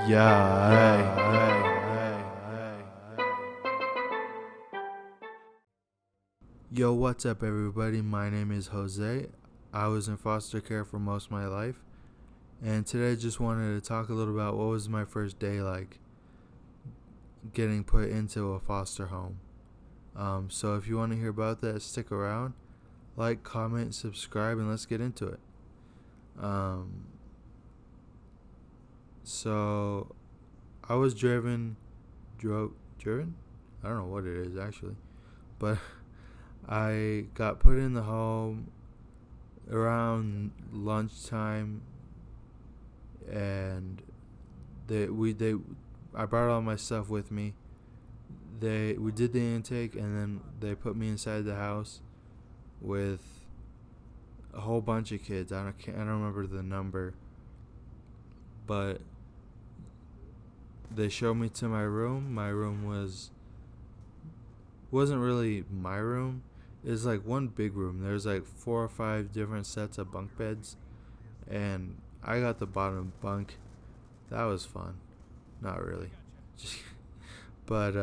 Yo, what's up, everybody? My name is Jose. I was in foster care for most of my life, and today I just wanted to talk a little about what was my first day like getting put into a foster home. So if you want to hear about that, stick around, like, comment, subscribe, and let's get into it. So I was driven? I don't know what it is actually, but I got put in the home around lunchtime, and I brought all my stuff with me. We did the intake, and then they put me inside the house with a whole bunch of kids. I don't remember the number, but they showed me to my room. My room wasn't really my room. It was like one big room. There's like 4 or 5 different sets of bunk beds, and I got the bottom bunk. That was fun. Not really. But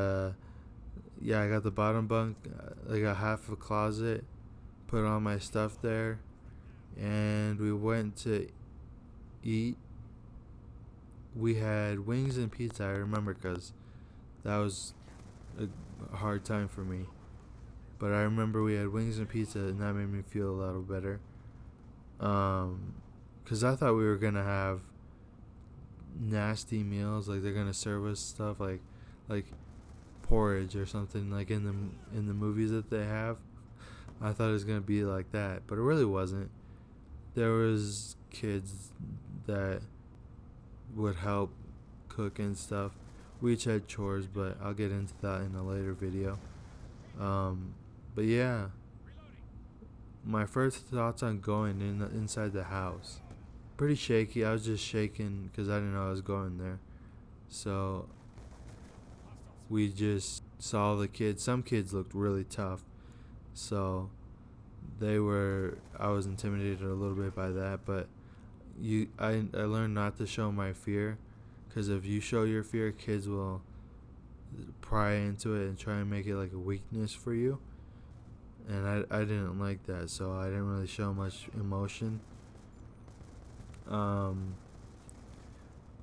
yeah, I got the bottom bunk. I got half a closet, put all my stuff there, and we went to eat. We had wings and pizza, I remember, because that was a hard time for me. But I remember we had wings and pizza, and that made me feel a little better. Because I thought we were going to have nasty meals, like they're going to serve us stuff like porridge or something, like in the movies that they have. I thought it was going to be like that, but it really wasn't. There was kids that would help cook and stuff. We each had chores, but I'll get into that in a later video. But yeah, my first thoughts on going inside the house, pretty shaky. I was just shaking because I didn't know I was going there. So we just saw the kids. Some kids looked really tough, so I was intimidated a little bit by that, but I learned not to show my fear, because if you show your fear, kids will pry into it and try and make it like a weakness for you, and I didn't like that, so I didn't really show much emotion. But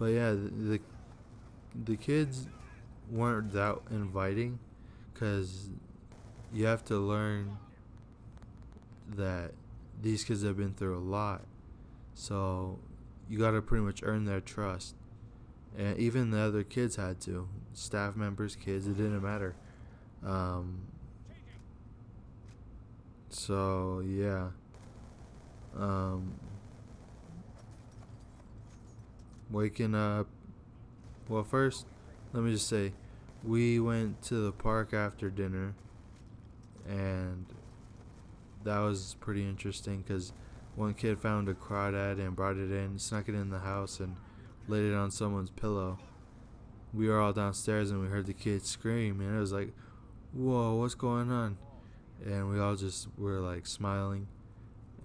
yeah, the kids weren't that inviting, because you have to learn that these kids have been through a lot. So you got to pretty much earn their trust. And even the other kids had to. Staff members, kids, it didn't matter. So yeah. Waking up. Well, first, let me just say, we went to the park after dinner, and that was pretty interesting because one kid found a crawdad and brought it in, snuck it in the house, and laid it on someone's pillow. We were all downstairs, and we heard the kid scream, and it was like, whoa, what's going on? And we all just were like smiling,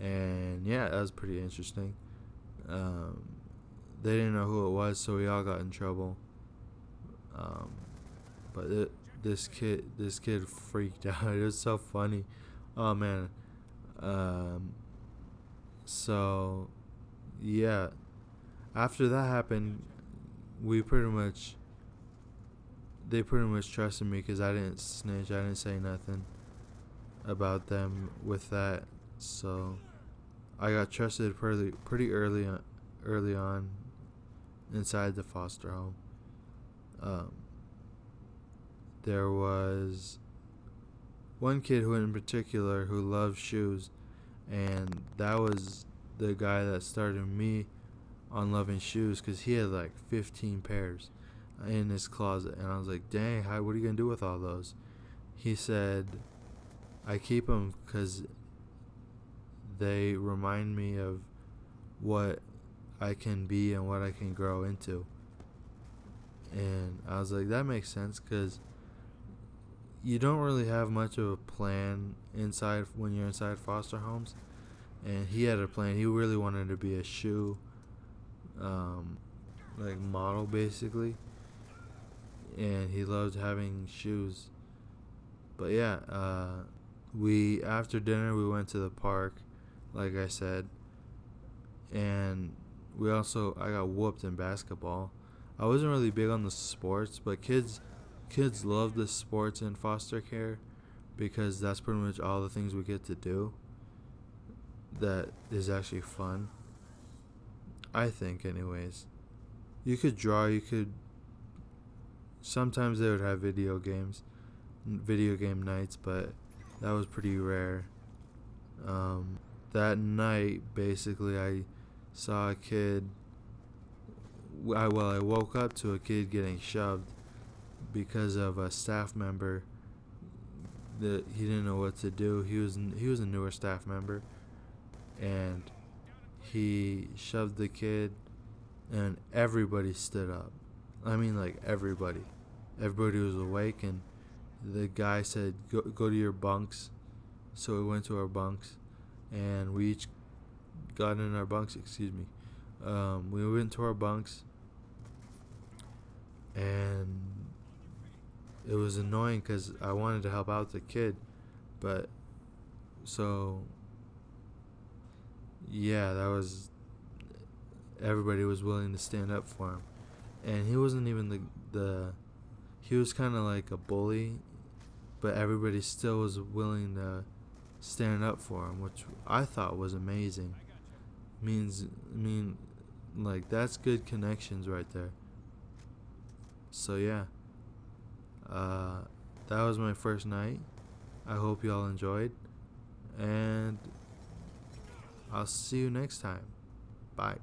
and yeah, that was pretty interesting. They didn't know who it was, so we all got in trouble. But this kid freaked out. It was so funny. Oh man. So yeah, after that happened, they pretty much trusted me because I didn't snitch. I didn't say nothing about them with that. So I got trusted pretty early on inside the foster home. There was one kid who in particular who loved shoes, and that was the guy that started me on loving shoes, because he had like 15 pairs in his closet, and I was like, dang, what are you gonna do with all those? He said, I keep them because they remind me of what I can be and what I can grow into. And I was like, that makes sense, because you don't really have much of a plan inside when you're inside foster homes. And he had a plan. He really wanted to be a shoe like model basically, and he loved having shoes. But yeah, we after dinner we went to the park, like I said, and I got whooped in basketball. I wasn't really big on the sports, but kids love the sports in foster care because that's pretty much all the things we get to do that is actually fun. I think, anyways. You could draw, you could. Sometimes they would have video game nights, but that was pretty rare. That night, basically, I saw a kid. I woke up to a kid getting shoved because of a staff member that he didn't know what to do. He was a newer staff member, and he shoved the kid, and everybody stood up. I mean, like everybody. Everybody was awake, and the guy said, "Go to your bunks." So we went to our bunks, and we each got in our bunks. Excuse me. We went to our bunks, and it was annoying because I wanted to help out the kid, but so yeah, that was everybody was willing to stand up for him, and he wasn't even the he was kind of like a bully, but everybody still was willing to stand up for him, which I thought was amazing. Like that's good connections right there. So yeah, uh, that was my first night. I hope y'all enjoyed, and I'll see you next time. Bye.